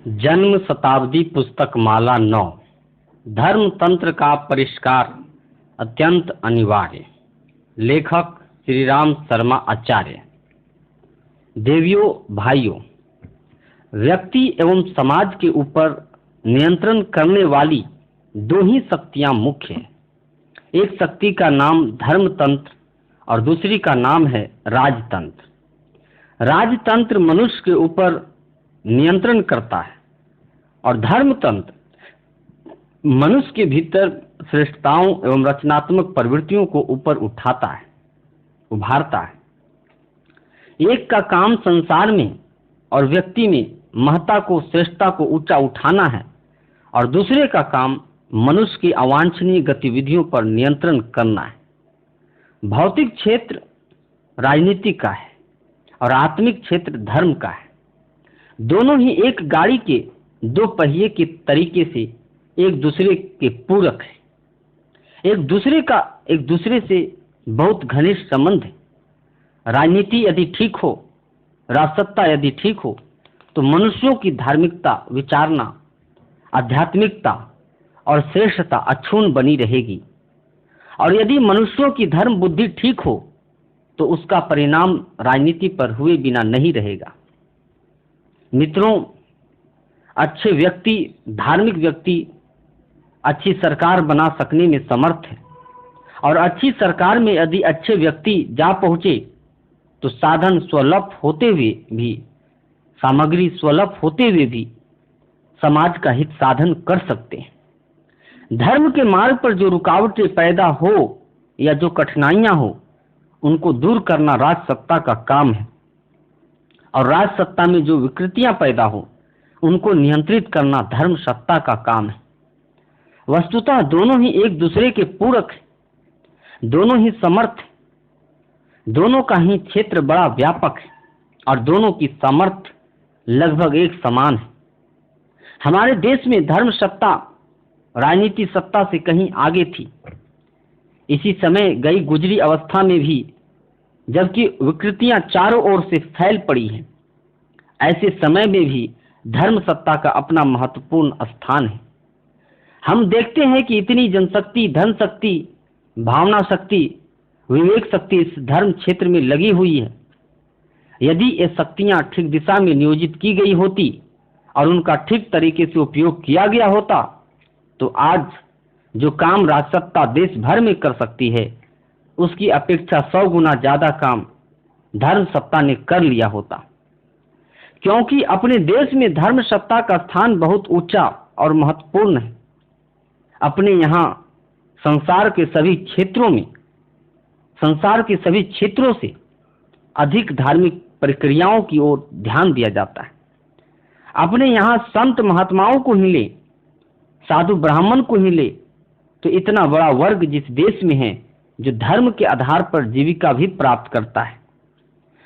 जन्म शताब्दी पुस्तक माला 9 धर्म तंत्र का परिष्कार अत्यंत अनिवार्य। लेखक श्री राम शर्मा आचार्य। देवियों भाइयों, व्यक्ति एवं समाज के ऊपर नियंत्रण करने वाली दो ही शक्तियां मुख्य हैं। एक शक्ति का नाम धर्म तंत्र और दूसरी का नाम है राजतंत्र। राजतंत्र मनुष्य के ऊपर नियंत्रण करता है और धर्म तंत्र मनुष्य के भीतर श्रेष्ठताओं एवं रचनात्मक प्रवृत्तियों को ऊपर उठाता है, उभारता है। एक का काम संसार में और व्यक्ति में महत्ता को, श्रेष्ठता को ऊंचा उठाना है और दूसरे का काम मनुष्य की अवांछनीय गतिविधियों पर नियंत्रण करना है। भौतिक क्षेत्र राजनीति का है और आत्मिक क्षेत्र धर्म का है। दोनों ही एक गाड़ी के दो पहिए के तरीके से एक दूसरे के पूरक है। एक दूसरे से बहुत घनिष्ठ संबंध है। राजनीति यदि ठीक हो, राजसत्ता यदि ठीक हो, तो मनुष्यों की धार्मिकता, विचारना, आध्यात्मिकता और श्रेष्ठता अक्षुण्ण बनी रहेगी। और यदि मनुष्यों की धर्म बुद्धि ठीक हो, तो उसका परिणाम राजनीति पर हुए बिना नहीं रहेगा। मित्रों, अच्छे व्यक्ति, धार्मिक व्यक्ति अच्छी सरकार बना सकने में समर्थ है और अच्छी सरकार में यदि अच्छे व्यक्ति जा पहुंचे तो साधन स्वल्प होते हुए भी, सामग्री स्वल्प होते हुए भी समाज का हित साधन कर सकते हैं। धर्म के मार्ग पर जो रुकावटें पैदा हो या जो कठिनाइयां हो, उनको दूर करना राजसत्ता का काम है और राजसत्ता में जो विकृतियां पैदा हो, उनको नियंत्रित करना धर्म सत्ता का काम है। वस्तुतः दोनों ही एक दूसरे के पूरक हैं, दोनों ही समर्थ हैं, दोनों का ही क्षेत्र बड़ा व्यापक है और दोनों की सामर्थ्य लगभग एक समान है। हमारे देश में धर्म सत्ता राजनीति सत्ता से कहीं आगे थी। इसी समय गई गुजरी अवस्था में भी जबकि विकृतियां चारों ओर से फैल पड़ी हैं, ऐसे समय में भी धर्म सत्ता का अपना महत्वपूर्ण स्थान है। हम देखते हैं कि इतनी जनशक्ति, धन शक्ति, भावना शक्ति, विवेक शक्ति इस धर्म क्षेत्र में लगी हुई है। यदि ये शक्तियां ठीक दिशा में नियोजित की गई होती और उनका ठीक तरीके से उपयोग किया गया होता, तो आज जो काम राजसत्ता देश भर में कर सकती है, उसकी अपेक्षा 100 गुना ज्यादा काम धर्म सत्ता ने कर लिया होता। क्योंकि अपने देश में धर्म सत्ता का स्थान बहुत ऊंचा और महत्वपूर्ण है। अपने यहाँ संसार के सभी क्षेत्रों से अधिक धार्मिक प्रक्रियाओं की ओर ध्यान दिया जाता है। अपने यहाँ संत महात्माओं को ही ले, साधु ब्राह्मण को ही ले, तो इतना बड़ा वर्ग जिस देश में है जो धर्म के आधार पर जीविका भी प्राप्त करता है,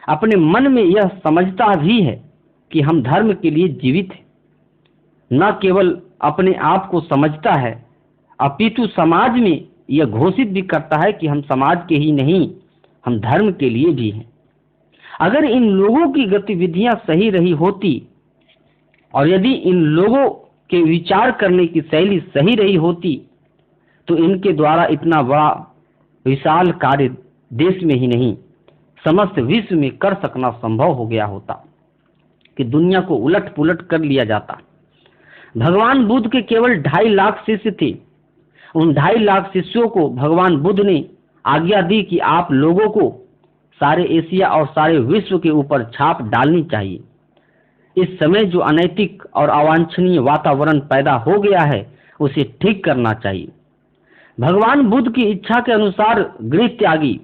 अपने मन में यह समझता भी है कि हम धर्म के लिए जीवित हैं, न केवल अपने आप को समझता है अपितु समाज में यह घोषित भी करता है कि हम समाज के ही नहीं, हम धर्म के लिए भी हैं। अगर इन लोगों की गतिविधियां सही रही होती और यदि इन लोगों के विचार करने की शैली सही रही होती, तो इनके द्वारा इतना बड़ा विशाल कार्य देश में ही नहीं, समस्त विश्व में कर सकना संभव हो गया होता कि दुनिया को उलट पुलट कर लिया जाता। भगवान बुद्ध के केवल 2.5 लाख शिष्य थे। उन 2.5 लाख शिष्यों को भगवान बुद्ध ने आज्ञा दी कि आप लोगों को सारे एशिया और सारे विश्व के ऊपर छाप डालनी चाहिए। इस समय जो अनैतिक और अवांछनीय वातावरण पैदा हो गया है, उसे ठीक करना चाहिए। भगवान बुद्ध की इच्छा के अनुसार गृह त्यागी,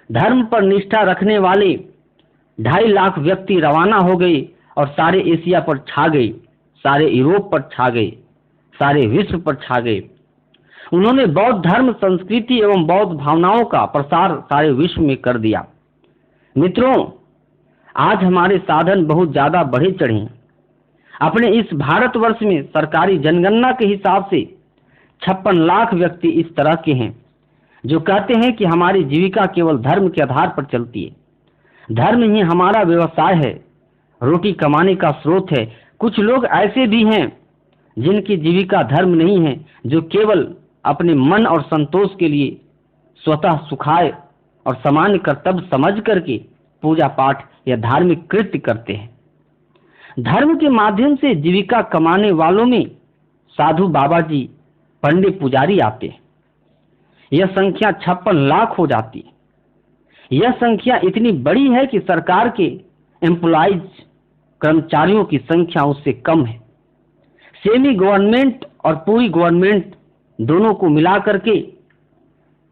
धर्म पर निष्ठा रखने वाले 2.5 लाख व्यक्ति रवाना हो गए और सारे एशिया पर छा गए, सारे यूरोप पर छा गए, सारे विश्व पर छा गए। उन्होंने बौद्ध धर्म, संस्कृति एवं बौद्ध भावनाओं का प्रसार सारे विश्व में कर दिया। मित्रों, आज हमारे साधन बहुत ज्यादा बढ़े चढ़े हैं। अपने इस भारतवर्ष में सरकारी जनगणना के हिसाब से 56 लाख व्यक्ति इस तरह के हैं जो कहते हैं कि हमारी जीविका केवल धर्म के आधार पर चलती है, धर्म ही हमारा व्यवसाय है, रोटी कमाने का स्रोत है, कुछ लोग ऐसे भी हैं जिनकी जीविका धर्म नहीं है, जो केवल अपने मन और संतोष के लिए स्वतः सुखाय और सामान्य कर्तव्य समझ करके पूजा पाठ या धार्मिक कृत्य करते हैं। धर्म के माध्यम से जीविका कमाने वालों में साधु बाबा जी, पंडित, पुजारी आते हैं। यह संख्या 56 लाख हो जाती है। यह संख्या इतनी बड़ी है कि सरकार के एम्प्लॉइज, कर्मचारियों की संख्या उससे कम है। सेमी गवर्नमेंट और पूरी गवर्नमेंट दोनों को मिला करके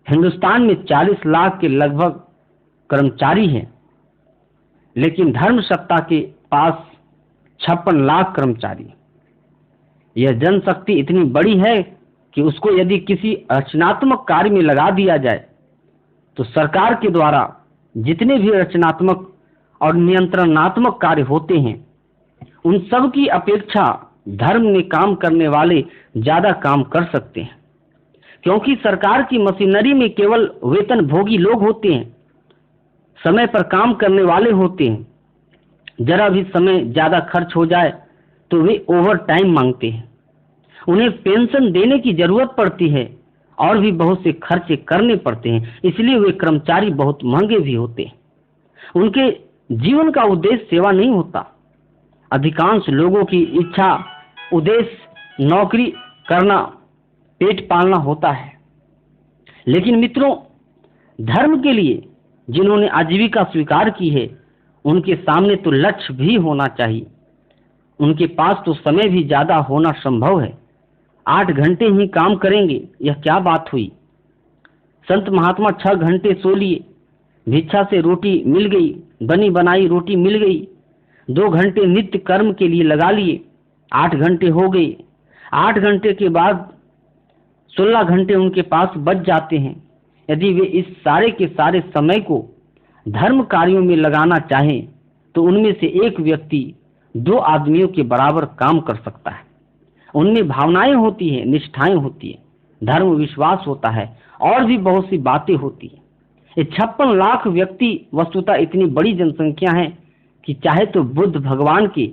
हिंदुस्तान में 40 लाख के लगभग कर्मचारी हैं, लेकिन धर्म सत्ता के पास 56 लाख कर्मचारी। यह जनशक्ति इतनी बड़ी है कि उसको यदि किसी रचनात्मक कार्य में लगा दिया जाए तो सरकार के द्वारा जितने भी रचनात्मक और नियंत्रणात्मक कार्य होते हैं उन सब की अपेक्षा धर्म में काम करने वाले ज्यादा काम कर सकते हैं, क्योंकि सरकार की मशीनरी में केवल वेतन भोगी लोग होते हैं, समय पर काम करने वाले होते हैं। जरा भी समय ज्यादा खर्च हो जाए तो वे ओवर टाइम मांगते हैं। उन्हें पेंशन देने की जरूरत पड़ती है और भी बहुत से खर्चे करने पड़ते हैं, इसलिए वे कर्मचारी बहुत महंगे भी होते हैं। उनके जीवन का उद्देश्य सेवा नहीं होता। अधिकांश लोगों की इच्छा, उद्देश्य नौकरी करना, पेट पालना होता है। लेकिन मित्रों, धर्म के लिए जिन्होंने आजीविका स्वीकार की है उनके सामने तो लक्ष्य भी होना चाहिए। उनके पास तो समय भी ज्यादा होना संभव है। 8 घंटे ही काम करेंगे, यह क्या बात हुई। संत महात्मा 6 घंटे सो लिए, भिक्षा से रोटी मिल गई, बनी बनाई रोटी मिल गई। 2 घंटे नित्य कर्म के लिए लगा लिए, 8 घंटे हो गए। 8 घंटे के बाद 16 घंटे उनके पास बच जाते हैं। यदि वे इस सारे के सारे समय को धर्म कार्यों में लगाना चाहें तो उनमें से एक व्यक्ति 2 आदमियों के बराबर काम कर सकता है। उनमें भावनाएं होती है, निष्ठाएं होती है, धर्म विश्वास होता है और भी बहुत सी बातें होती है। ये 56 लाख व्यक्ति वस्तुतः इतनी बड़ी जनसंख्या है कि चाहे तो बुद्ध भगवान के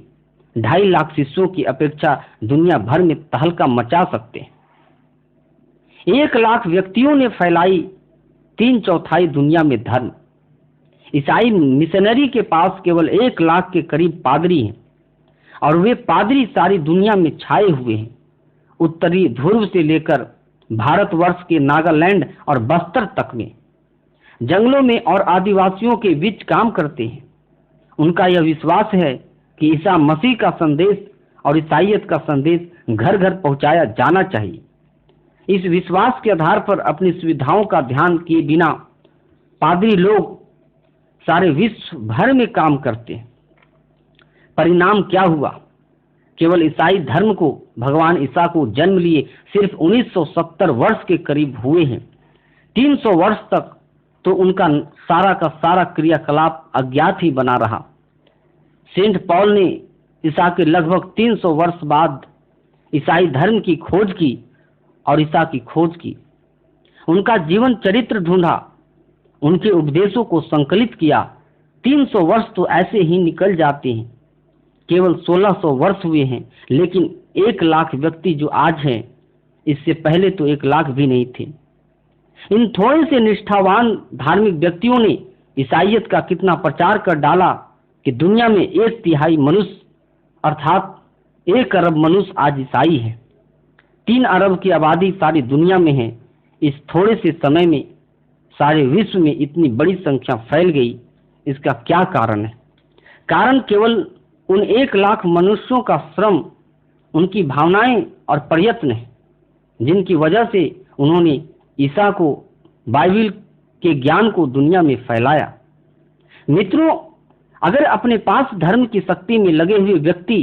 2.5 लाख शिष्यों की अपेक्षा दुनिया भर में तहलका मचा सकते हैं। 1 लाख व्यक्तियों ने फैलाई 3/4 दुनिया में धर्म। ईसाई मिशनरी के पास केवल 1 लाख के करीब पादरी हैं और वे पादरी सारी दुनिया में छाए हुए हैं। उत्तरी ध्रुव से लेकर भारतवर्ष के नागालैंड और बस्तर तक में, जंगलों में और आदिवासियों के बीच काम करते हैं। उनका यह विश्वास है कि ईसा मसीह का संदेश और ईसाईयत का संदेश घर घर पहुंचाया जाना चाहिए। इस विश्वास के आधार पर अपनी सुविधाओं का ध्यान किए बिना पादरी लोग सारे विश्व भर में काम करते हैं। परिणाम क्या हुआ? केवल ईसाई धर्म को भगवान ईसा को जन्म लिए सिर्फ 1970 वर्ष के करीब हुए हैं। 300 वर्ष तक तो उनका सारा का सारा क्रियाकलाप अज्ञात ही बना रहा। सेंट पॉल ने ईसा के लगभग 300 वर्ष बाद ईसाई धर्म की खोज की और ईसा की खोज की। उनका जीवन चरित्र ढूंढा, उनके उपदेशों को संकलित किया। 300 वर्ष तो ऐसे ही निकल जाते हैं। केवल 1600 वर्ष हुए हैं, लेकिन 1 लाख व्यक्ति जो आज हैं, इससे पहले तो 1 लाख भी नहीं थे। इन थोड़े से निष्ठावान धार्मिक व्यक्तियों ने ईसाईयत का कितना प्रचार कर डाला कि दुनिया में 1/3 मनुष्य अर्थात 1 अरब मनुष्य आज ईसाई है। 3 अरब की आबादी सारी दुनिया में है। इस थोड़े से समय में सारे विश्व में इतनी बड़ी संख्या फैल गई, इसका क्या कारण है? कारण केवल उन 1 लाख मनुष्यों का श्रम, उनकी भावनाएं और प्रयत्न है, जिनकी वजह से उन्होंने ईसा को, बाइबल के ज्ञान को दुनिया में फैलाया। मित्रों, अगर अपने पास धर्म की शक्ति में लगे हुए व्यक्ति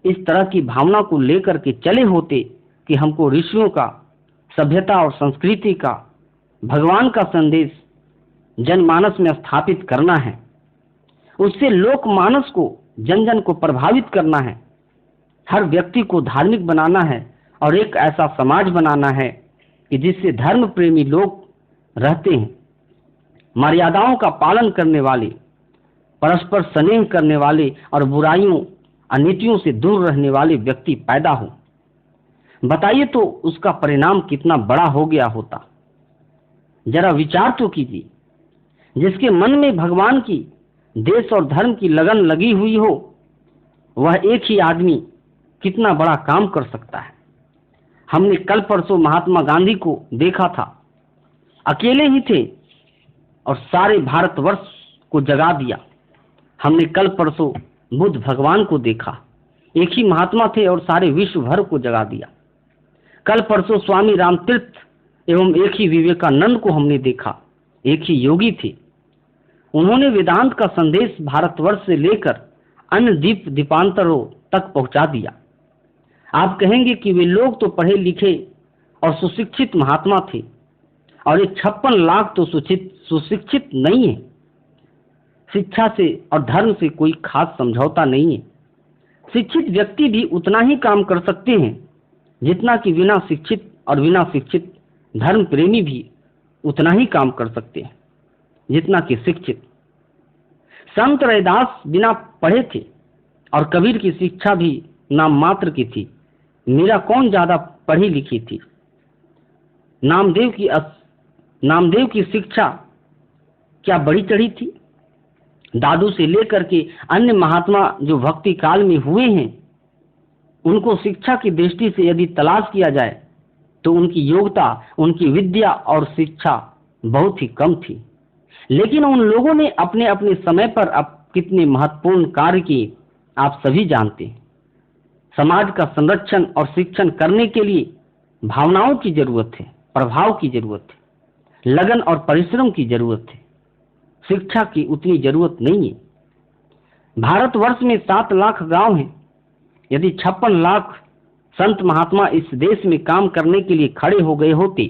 इस तरह की भावना को लेकर के चले होते कि हमको ऋषियों का, सभ्यता और संस्कृति का, भगवान का संदेश जनमानस में स्थापित करना है, उससे लोकमानस को, जन जन को प्रभावित करना है, हर व्यक्ति को धार्मिक बनाना है और एक ऐसा समाज बनाना है कि जिससे धर्म प्रेमी लोग रहते हैं, मर्यादाओं का पालन करने वाले, परस्पर स्नेह करने वाले और बुराइयों अनीतियों से दूर रहने वाले व्यक्ति पैदा हो, बताइए तो उसका परिणाम कितना बड़ा हो गया होता। जरा विचार तो कीजिए, जिसके मन में भगवान की, देश और धर्म की लगन लगी हुई हो, वह एक ही आदमी कितना बड़ा काम कर सकता है। हमने कल परसों महात्मा गांधी को देखा था, अकेले ही थे और सारे भारतवर्ष को जगा दिया। हमने कल परसों बुद्ध भगवान को देखा, एक ही महात्मा थे और सारे विश्व भर को जगा दिया। कल परसों स्वामी रामतीर्थ एवं एक ही विवेकानंद को हमने देखा, एक ही योगी थे। उन्होंने वेदांत का संदेश भारतवर्ष से लेकर अन्य द्वीप द्वीपांतरों तक पहुंचा दिया। आप कहेंगे कि वे लोग तो पढ़े लिखे और सुशिक्षित महात्मा थे और ये 56 लाख तो सुशिक्षित नहीं है। शिक्षा से और धर्म से कोई खास समझौता नहीं है। शिक्षित व्यक्ति भी उतना ही काम कर सकते हैं जितना कि बिना शिक्षित, और बिना शिक्षित धर्म प्रेमी भी उतना ही काम कर सकते हैं जितना कि शिक्षित। संत रैदास बिना पढ़े थे और कबीर की शिक्षा भी नाम मात्र की थी। मीरा कौन ज्यादा पढ़ी लिखी थी? नामदेव की शिक्षा क्या बड़ी चढ़ी थी? दादू से लेकर के अन्य महात्मा जो भक्ति काल में हुए हैं, उनको शिक्षा की दृष्टि से यदि तलाश किया जाए तो उनकी योग्यता, उनकी विद्या और शिक्षा बहुत ही कम थी। लेकिन उन लोगों ने अपने अपने समय पर अब कितने महत्वपूर्ण कार्य किए, आप सभी जानते हैं। समाज का संरक्षण और शिक्षण करने के लिए भावनाओं की जरूरत है, प्रभाव की जरूरत है, लगन और परिश्रम की जरूरत है। शिक्षा की उतनी जरूरत नहीं है। भारतवर्ष में 7 लाख गांव हैं। यदि 56 लाख संत महात्मा इस देश में काम करने के लिए खड़े हो गए होते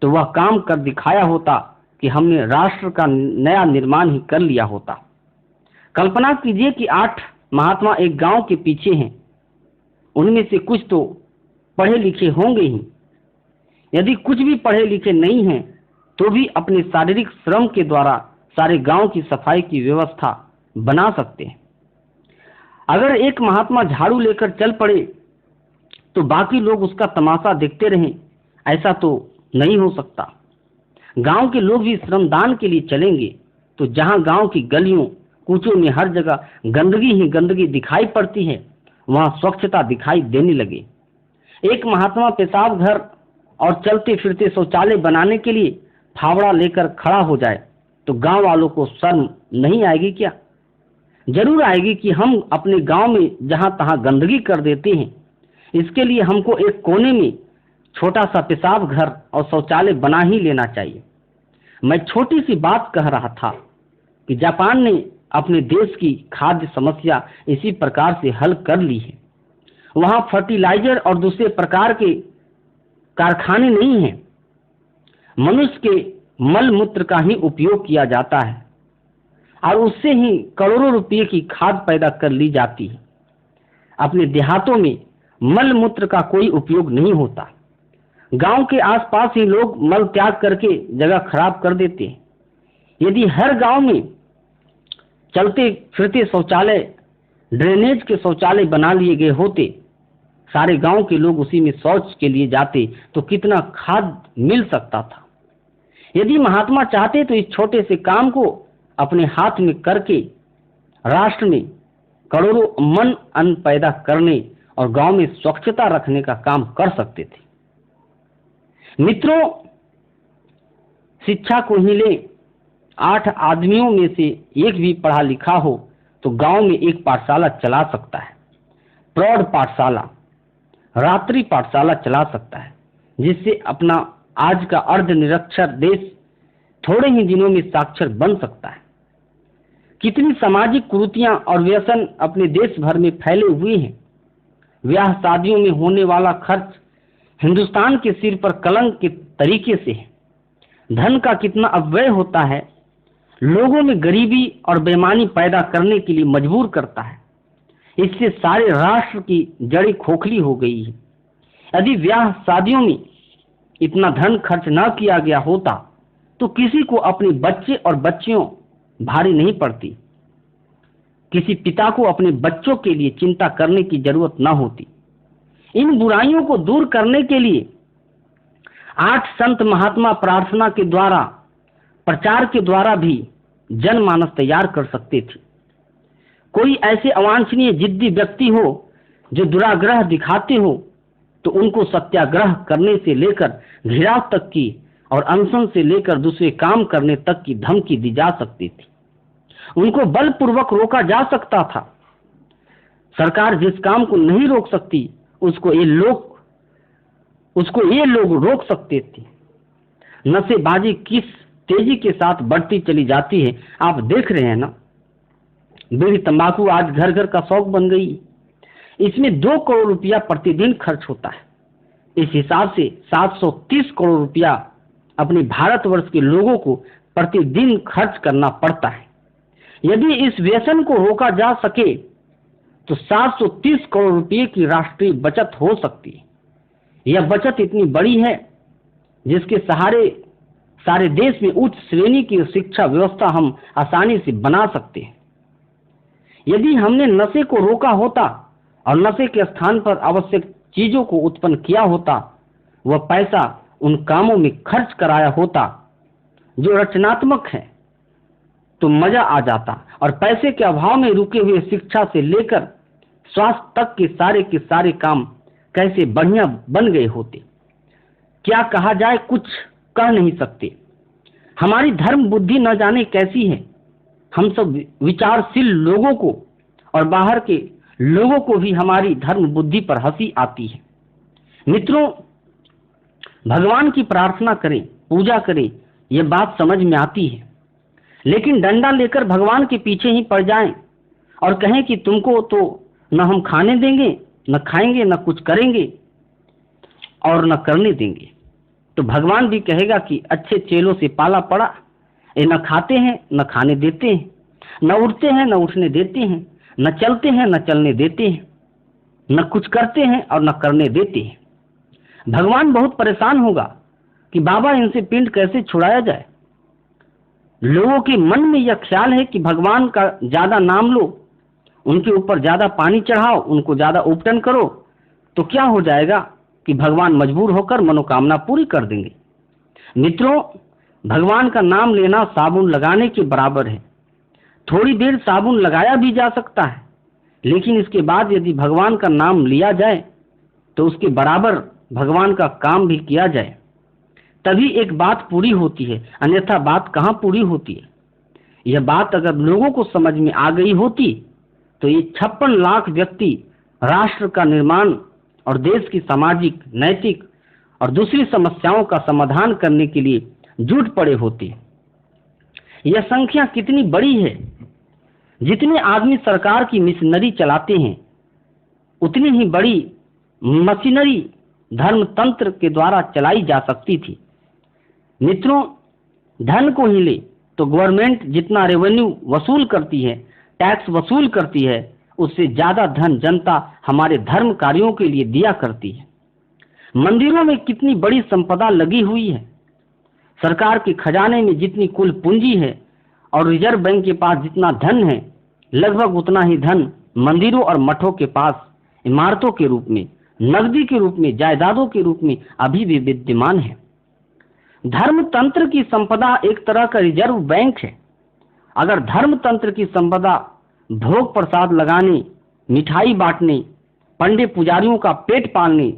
तो वह काम कर दिखाया होता कि हमने राष्ट्र का नया निर्माण ही कर लिया होता। कल्पना कीजिए कि 8 महात्मा एक गांव के पीछे हैं। उनमें से कुछ तो पढ़े लिखे होंगे ही। यदि कुछ भी पढ़े लिखे नहीं हैं तो भी अपने शारीरिक श्रम के द्वारा सारे गांव की सफाई की व्यवस्था बना सकते हैं। अगर एक महात्मा झाड़ू लेकर चल पड़े तो बाकी लोग उसका तमाशा देखते रहें, ऐसा तो नहीं हो सकता। गांव के लोग भी श्रमदान के लिए चलेंगे तो जहां गांव की गलियों कूचों में हर जगह गंदगी ही गंदगी दिखाई पड़ती है, वहां स्वच्छता दिखाई देने लगे। एक महात्मा पेशाब घर और चलते फिरते शौचालय बनाने के लिए फावड़ा लेकर खड़ा हो जाए तो गांव वालों को शर्म नहीं आएगी क्या? जरूर आएगी कि हम अपने गांव में जहां तहां गंदगी कर देते हैं, इसके लिए हमको एक कोने में छोटा सा पेशाब घर और शौचालय बना ही लेना चाहिए। मैं छोटी सी बात कह रहा था कि जापान ने अपने देश की खाद्य समस्या इसी प्रकार से हल कर ली है। वहां फर्टिलाइजर और दूसरे प्रकार के कारखाने नहीं हैं। मनुष्य के मल मूत्र का ही उपयोग किया जाता है और उससे ही करोड़ों रुपये की खाद पैदा कर ली जाती है। अपने देहातों में मल मूत्र का कोई उपयोग नहीं होता। गांव के आसपास ही लोग मल त्याग करके जगह खराब कर देते हैं। यदि हर गांव में चलते फिरते शौचालय, ड्रेनेज के शौचालय बना लिए गए होते, सारे गांव के लोग उसी में शौच के लिए जाते तो कितना खाद मिल सकता था। यदि महात्मा चाहते तो इस छोटे से काम को अपने हाथ में करके राष्ट्र में करोड़ों मन अन्न पैदा करने और गांव में स्वच्छता रखने का काम कर सकते थे। मित्रों, शिक्षा को ही ले, 8 आदमियों में से एक भी पढ़ा लिखा हो तो गांव में एक पाठशाला चला सकता है, प्रौढ़ पाठशाला, रात्रि पाठशाला चला सकता है, जिससे अपना आज का अर्ध निरक्षर देश थोड़े ही दिनों में साक्षर बन सकता है। कितनी सामाजिक कुरीतियां और व्यसन अपने देश भर में फैले हुए हैं। ब्याह शादियों में होने वाला खर्च हिंदुस्तान के सिर पर कलंक के तरीके से है। धन का कितना अपव्यय होता है, लोगों में गरीबी और बेईमानी पैदा करने के लिए मजबूर करता है। इससे सारे राष्ट्र की जड़ें खोखली हो गई है। यदि ब्याह शादियों में इतना धन खर्च न किया गया होता तो किसी को अपने बच्चे और बच्चियों भारी नहीं पड़ती। किसी पिता को अपने बच्चों के लिए चिंता करने की जरूरत न होती। इन बुराइयों को दूर करने के लिए 8 संत महात्मा प्रार्थना के द्वारा, प्रचार के द्वारा भी जनमानस तैयार कर सकते थे। कोई ऐसे अवांछनीय जिद्दी व्यक्ति हो जो दुराग्रह दिखाते हो तो उनको सत्याग्रह करने से लेकर घिराव तक की और अनशन से लेकर दूसरे काम करने तक की धमकी दी जा सकती थी। उनको बलपूर्वक रोका जा सकता था। सरकार जिस काम को नहीं रोक सकती उसको ये लोग रोक सकते थे। नशेबाजी किस तेजी के साथ बढ़ती चली जाती है, आप देख रहे हैं ना। बीड़ी तंबाकू आज घर घर का शौक बन गई। इसमें 2 करोड़ रुपया प्रतिदिन खर्च होता है। इस हिसाब से 730 करोड़ रुपया अपने भारतवर्ष के लोगों को प्रतिदिन खर्च करना पड़ता है। यदि इस व्यसन को रोका जा सके तो 730 करोड़ रुपये की राष्ट्रीय बचत हो सकती है। यह बचत इतनी बड़ी है जिसके सहारे सारे देश में उच्च श्रेणी की शिक्षा व्यवस्था हम आसानी से बना सकते हैं। यदि हमने नशे को रोका होता और नशे के स्थान पर आवश्यक चीजों को उत्पन्न किया होता, वह पैसा उन कामों में खर्च कराया होता जो रचनात्मक है, तो मजा आ जाता। और पैसे के अभाव में रुके हुए शिक्षा से लेकर स्वास्थ्य तक के सारे काम कैसे बढ़िया बन गए होते। क्या कहा जाए, कुछ कह नहीं सकते। हमारी धर्म बुद्धि न जाने कैसी है। हम सब विचारशील लोगों को और बाहर के लोगों को भी हमारी धर्म बुद्धि पर हंसी आती है। मित्रों, भगवान की प्रार्थना करें, पूजा करें, यह बात समझ में आती है। लेकिन डंडा लेकर भगवान के पीछे ही पड़ जाएं और कहें कि तुमको तो न हम खाने देंगे, न खाएंगे, न कुछ करेंगे और न करने देंगे, तो भगवान भी कहेगा कि अच्छे चेलों से पाला पड़ा। ये न खाते हैं, न खाने देते हैं, न उठते हैं, न उठने देते हैं, न चलते हैं, न चलने देते हैं, न कुछ करते हैं और न करने देते हैं। भगवान बहुत परेशान होगा कि बाबा इनसे पिंड कैसे छुड़ाया जाए। लोगों के मन में यह ख्याल है कि भगवान का ज्यादा नाम लो, उनके ऊपर ज्यादा पानी चढ़ाओ, उनको ज्यादा उपटन करो, तो क्या हो जाएगा कि भगवान मजबूर होकर मनोकामना पूरी कर देंगे। मित्रों, भगवान का नाम लेना साबुन लगाने के बराबर है। थोड़ी देर साबुन लगाया भी जा सकता है, लेकिन इसके बाद यदि भगवान का नाम लिया जाए तो उसके बराबर भगवान का काम भी किया जाए, तभी एक बात पूरी होती है, अन्यथा बात कहाँ पूरी होती है। यह बात अगर लोगों को समझ में आ गई होती तो ये 56 लाख व्यक्ति राष्ट्र का निर्माण और देश की सामाजिक, नैतिक और दूसरी समस्याओं का समाधान करने के लिए जुट पड़े होते। यह संख्या कितनी बड़ी है। जितने आदमी सरकार की मिशनरी चलाते हैं, उतनी ही बड़ी मशीनरी धर्मतंत्र के द्वारा चलाई जा सकती थी। मित्रों, धन को ही ले तो गवर्नमेंट जितना रेवेन्यू वसूल करती है, टैक्स वसूल करती है, उससे ज्यादा धन जनता हमारे धर्म कार्यों के लिए दिया करती है। मंदिरों में कितनी बड़ी संपदा लगी हुई है। सरकार के खजाने में जितनी कुल पूंजी है और रिजर्व बैंक के पास जितना धन है, लगभग उतना ही धन मंदिरों और मठों के पास इमारतों के रूप में, नकदी के रूप में, जायदादों के रूप में अभी भी विद्यमान है। धर्मतंत्र की संपदा एक तरह का रिजर्व बैंक है। अगर धर्मतंत्र की संपदा भोग प्रसाद लगाने, मिठाई बांटने, पंडे पुजारियों का पेट पालने,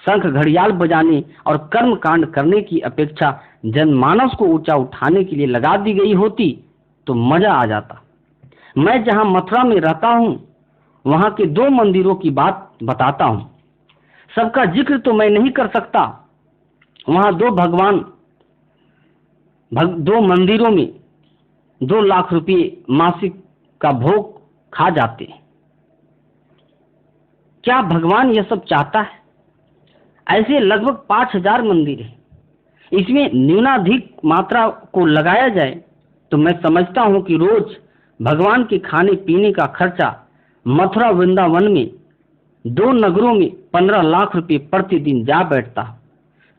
शंख घड़ियाल बजाने और कर्म कांड करने की अपेक्षा जनमानस को ऊंचा उठाने के लिए लगा दी गई होती तो मजा आ जाता। मैं जहां मथुरा में रहता हूं, वहां के 2 मंदिरों की बात बताता हूं। सबका जिक्र तो मैं नहीं कर सकता। वहां 2 मंदिरों में 2 लाख रुपये मासिक का भोग खा जाते। क्या भगवान यह सब चाहता है? ऐसे लगभग 5000 मंदिर हैं। इसमें न्यूनाधिक मात्रा को लगाया जाए तो मैं समझता हूं कि रोज भगवान के खाने पीने का खर्चा मथुरा वृंदावन में 2 नगरों में 15 लाख रुपए प्रतिदिन जा बैठता,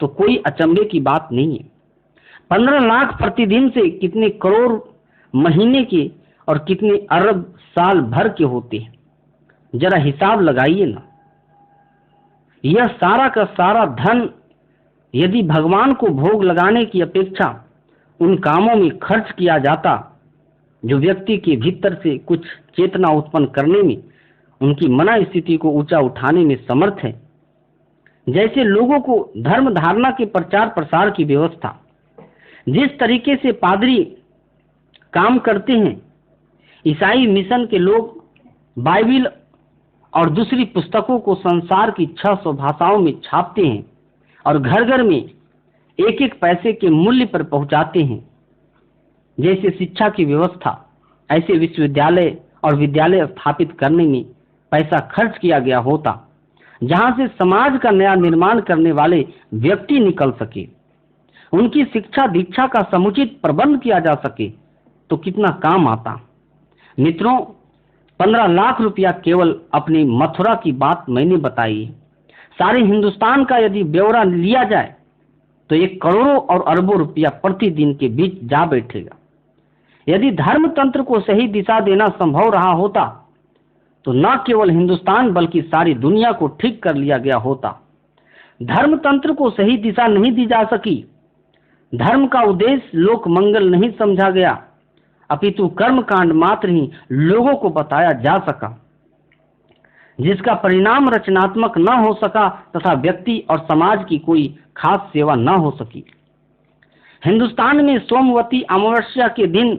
तो कोई अचंभे की बात नहीं है। 15 लाख प्रतिदिन से कितने करोड़ महीने के और कितने अरब साल भर के होते हैं, जरा हिसाब लगाइए ना। यह सारा का सारा धन यदि भगवान को भोग लगाने की अपेक्षा उन कामों में खर्च किया जाता जो व्यक्ति के भीतर से कुछ चेतना उत्पन्न करने में, उनकी मना स्थिति को ऊंचा उठाने में समर्थ है, जैसे लोगों को धर्म धारणा के प्रचार प्रसार की व्यवस्था, जिस तरीके से पादरी काम करते हैं, ईसाई मिशन के लोग बाइबिल और दूसरी पुस्तकों को संसार की 600 भाषाओं में छापते हैं और घर घर में एक एक पैसे के मूल्य पर पहुंचाते हैं। जैसे शिक्षा की व्यवस्था, ऐसे विश्वविद्यालय और विद्यालय स्थापित करने में पैसा खर्च किया गया होता, जहां से समाज का नया निर्माण करने वाले व्यक्ति निकल सके, उनकी शिक्षा दीक्षा का समुचित प्रबंध किया जा सके, तो कितना काम आता। मित्रों, 15 लाख रुपया केवल अपनी मथुरा की बात मैंने बताई। सारे हिंदुस्तान का यदि ब्यौरा लिया जाए तो ये करोड़ों और अरबों रुपया प्रतिदिन के बीच जा बैठेगा। यदि धर्म तंत्र को सही दिशा देना संभव रहा होता तो न केवल हिंदुस्तान बल्कि सारी दुनिया को ठीक कर लिया गया होता। धर्म तंत्र को सही दिशा नहीं दी जा सकी। धर्म का उद्देश्य लोक मंगल नहीं समझा गया, अपितु कर्म कांड मात्र ही लोगों को बताया जा सका, जिसका परिणाम रचनात्मक न हो सका तथा व्यक्ति और समाज की कोई खास सेवा न हो सकी। हिंदुस्तान में सोमवती अमावस्या के दिन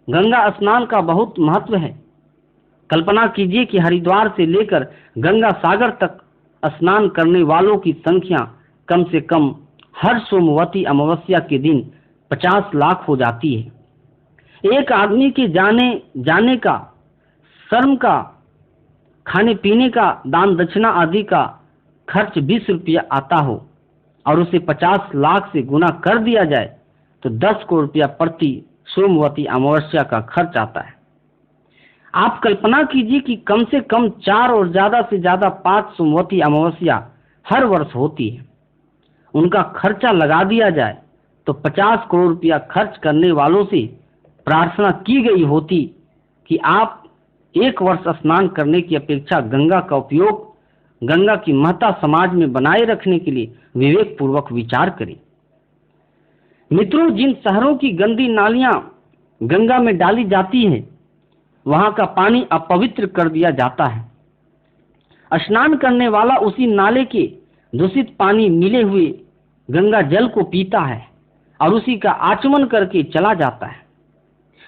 गंगा स्नान का बहुत महत्व है। कल्पना कीजिए कि हरिद्वार से लेकर गंगा सागर तक स्नान करने वालों की संख्या कम से कम हर सोमवती अमावस्या के दिन 50 लाख हो जाती है। एक आदमी के जाने का, श्रम का, खाने पीने का, दान दक्षिणा आदि का खर्च 20 रुपया आता हो और उसे 50 लाख से गुना कर दिया जाए तो 10 करोड़ रुपया प्रति सोमवती अमावस्या का खर्च आता है। आप कल्पना कीजिए कि कम से कम 4 और ज्यादा से ज्यादा 5 सोमवती अमावस्या हर वर्ष होती है। उनका खर्चा लगा दिया जाए तो 50 करोड़ रुपया खर्च करने वालों से प्रार्थना की गई होती कि आप एक वर्ष स्नान करने की अपेक्षा गंगा का उपयोग गंगा की महत्ता समाज में बनाए रखने के लिए विवेक पूर्वक विचार करें। मित्रों, जिन शहरों की गंदी नालियां गंगा में डाली जाती हैं, वहां का पानी अपवित्र कर दिया जाता है। स्नान करने वाला उसी नाले के दूषित पानी मिले हुए गंगा जल को पीता है और उसी का आचमन करके चला जाता है।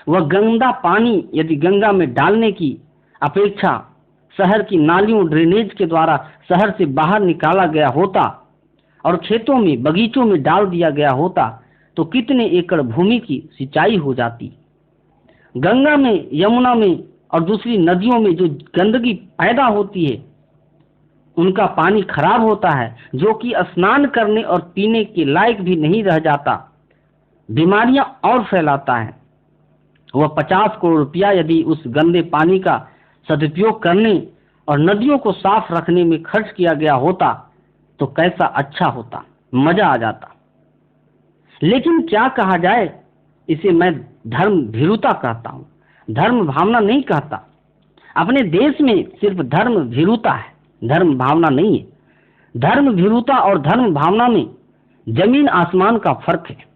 वह गंदा पानी यदि गंगा में डालने की अपेक्षा शहर की नालियों ड्रेनेज के द्वारा शहर से बाहर निकाला गया होता और खेतों में बगीचों में डाल दिया गया होता तो कितने एकड़ भूमि की सिंचाई हो जाती। गंगा में, यमुना में और दूसरी नदियों में जो गंदगी पैदा होती है उनका पानी खराब होता है, जो कि स्नान करने और पीने के लायक भी नहीं रह जाता, बीमारियां और फैलाता है। वह 50 करोड़ रुपया यदि उस गंदे पानी का सदुपयोग करने और नदियों को साफ रखने में खर्च किया गया होता तो कैसा अच्छा होता, मजा आ जाता। लेकिन क्या कहा जाए, इसे मैं धर्म भीरुता कहता हूँ, धर्म भावना नहीं कहता। अपने देश में सिर्फ धर्म भीरुता है, धर्म भावना नहीं है। धर्म भीरुता और धर्म भावना में जमीन आसमान का फर्क है।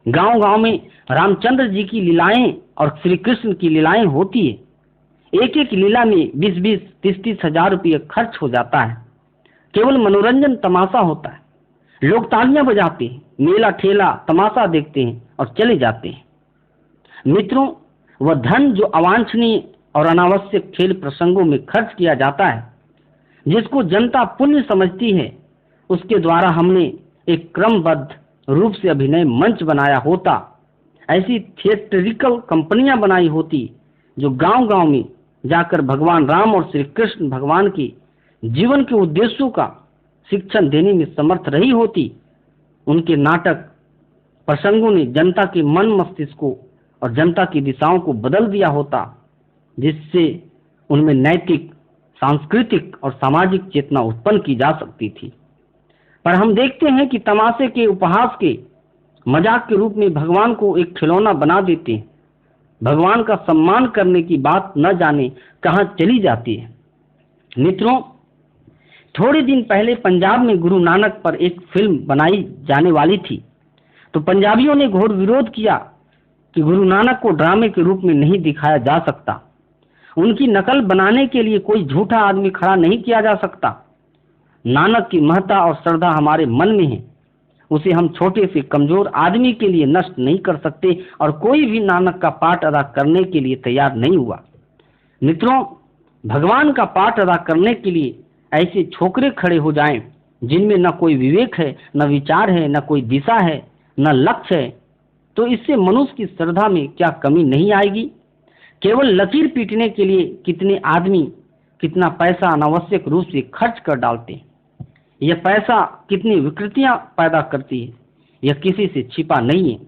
गांव गांव में रामचंद्र जी की लीलाएं और श्री कृष्ण की लीलाएं होती है। एक एक लीला में 20-20, 30-30 हजार रुपये खर्च हो जाता है। केवल मनोरंजन तमाशा होता है। लोग तालियां बजाते हैं, मेला ठेला तमाशा देखते हैं और चले जाते हैं। मित्रों, वह धन जो अवांछनीय और अनावश्यक खेल प्रसंगों में खर्च किया जाता है, जिसको जनता पुण्य समझती है, उसके द्वारा हमने एक क्रमबद्ध रूप से अभिनय मंच बनाया होता, ऐसी थिएट्रिकल कंपनियां बनाई होती जो गांव-गांव में जाकर भगवान राम और श्री कृष्ण भगवान के जीवन के उद्देश्यों का शिक्षण देने में समर्थ रही होती। उनके नाटक प्रसंगों ने जनता के मन मस्तिष्क को और जनता की दिशाओं को बदल दिया होता, जिससे उनमें नैतिक, सांस्कृतिक और सामाजिक चेतना उत्पन्न की जा सकती थी। पर हम देखते हैं कि तमाशे के, उपहास के, मजाक के रूप में भगवान को एक खिलौना बना देते हैं भगवान का सम्मान करने की बात न जाने कहां चली जाती है। मित्रों, थोड़े दिन पहले पंजाब में गुरु नानक पर एक फिल्म बनाई जाने वाली थी, तो पंजाबियों ने घोर विरोध किया कि गुरु नानक को ड्रामे के रूप में नहीं दिखाया जा सकता। उनकी नकल बनाने के लिए कोई झूठा आदमी खड़ा नहीं किया जा सकता। नानक की महत्ता और श्रद्धा हमारे मन में है, उसे हम छोटे से कमजोर आदमी के लिए नष्ट नहीं कर सकते, और कोई भी नानक का पाठ अदा करने के लिए तैयार नहीं हुआ। मित्रों, भगवान का पाठ अदा करने के लिए ऐसे छोकरे खड़े हो जाएं जिनमें न कोई विवेक है, न विचार है, न कोई दिशा है, न लक्ष्य है, तो इससे मनुष्य की श्रद्धा में क्या कमी नहीं आएगी। केवल लकीर पीटने के लिए कितने आदमी कितना पैसा अनावश्यक रूप से खर्च कर डालते हैं। यह पैसा कितनी विकृतियां पैदा करती है, यह किसी से छिपा नहीं है।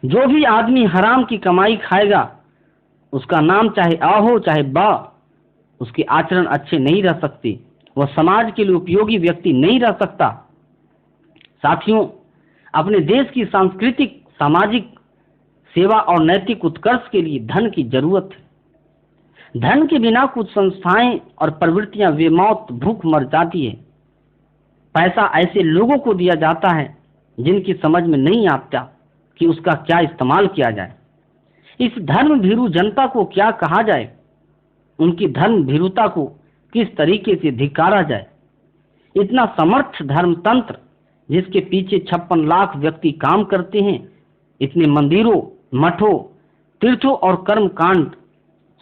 जो भी आदमी हराम की कमाई खाएगा, उसका नाम चाहे आ हो चाहे बा, उसके आचरण अच्छे नहीं रह सकते, वह समाज के लिए उपयोगी व्यक्ति नहीं रह सकता। साथियों, अपने देश की सांस्कृतिक, सामाजिक सेवा और नैतिक उत्कर्ष के लिए धन की जरूरत है। धन के बिना कुछ संस्थाएं और प्रवृत्तियां बेमौत भूख मर जाती है। पैसा ऐसे लोगों को दिया जाता है जिनकी समझ में नहीं आता कि उसका क्या इस्तेमाल किया जाए। इस धर्म भीरू जनता को क्या कहा जाए, उनकी धर्म भीरुता को किस तरीके से धिक्कारा जाए। इतना समर्थ धर्मतंत्र जिसके पीछे 56 लाख व्यक्ति काम करते हैं, इतने मंदिरों, मठों, तीर्थों और कर्म कांड,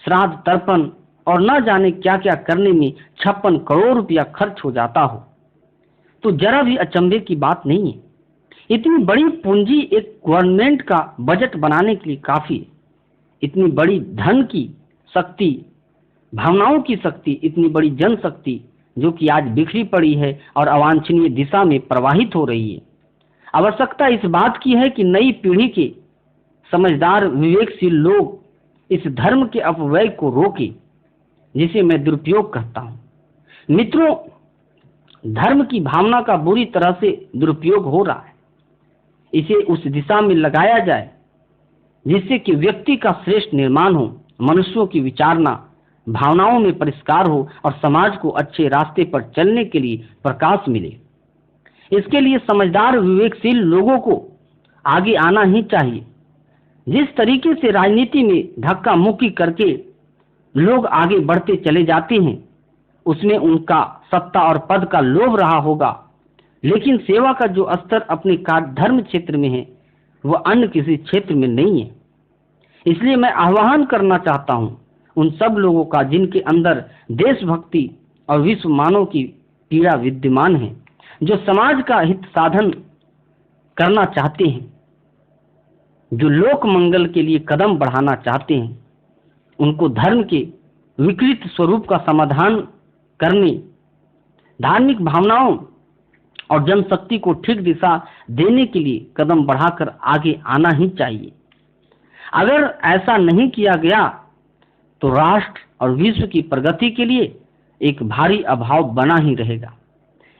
श्राद्ध तर्पण और न जाने क्या क्या करने में 56 करोड़ रुपया खर्च हो जाता हो, तो जरा भी अचंभे की बात नहीं है। इतनी बड़ी पूंजी एक गवर्नमेंट का बजट बनाने के लिए काफी है। इतनी बड़ी धन की शक्ति, भावनाओं की शक्ति, इतनी बड़ी जनशक्ति जो कि आज बिखरी पड़ी है और अवांछनीय दिशा में प्रवाहित हो रही है। आवश्यकता इस बात की है कि नई पीढ़ी के समझदार विवेकशील लोग इस धर्म के अपव्यय को रोकें, जिसे मैं दुरुपयोग कहता हूं। मित्रों, धर्म की भावना का बुरी तरह से दुरुपयोग हो रहा है। इसे उस दिशा में लगाया जाए जिससे कि व्यक्ति का श्रेष्ठ निर्माण हो, मनुष्यों की विचारना, भावनाओं में परिष्कार हो और समाज को अच्छे रास्ते पर चलने के लिए प्रकाश मिले। इसके लिए समझदार विवेकशील लोगों को आगे आना ही चाहिए। जिस तरीके से राजनीति में धक्का मुक्की करके लोग आगे बढ़ते चले जाते हैं, उसमें उनका सत्ता और पद का लोभ रहा होगा, लेकिन सेवा का जो स्तर अपने धर्म क्षेत्र में है वह अन्य किसी क्षेत्र में नहीं है। इसलिए मैं आह्वान करना चाहता हूं उन सब लोगों का जिनके अंदर देशभक्ति और विश्व मानव की पीड़ा विद्यमान है, जो समाज का हित साधन करना चाहते हैं, जो लोक मंगल के लिए कदम बढ़ाना चाहते हैं, उनको धर्म के विकृत स्वरूप का समाधान करने, धार्मिक भावनाओं और जनशक्ति को ठीक दिशा देने के लिए कदम बढ़ाकर आगे आना ही चाहिए। अगर ऐसा नहीं किया गया तो राष्ट्र और विश्व की प्रगति के लिए एक भारी अभाव बना ही रहेगा।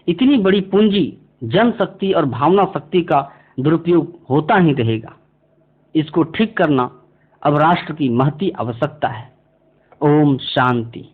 इतनी बड़ी पूंजी, जनशक्ति और भावना शक्ति का दुरुपयोग होता ही रहेगा। इसको ठीक करना अब राष्ट्र की महती आवश्यकता है। ओम शांति।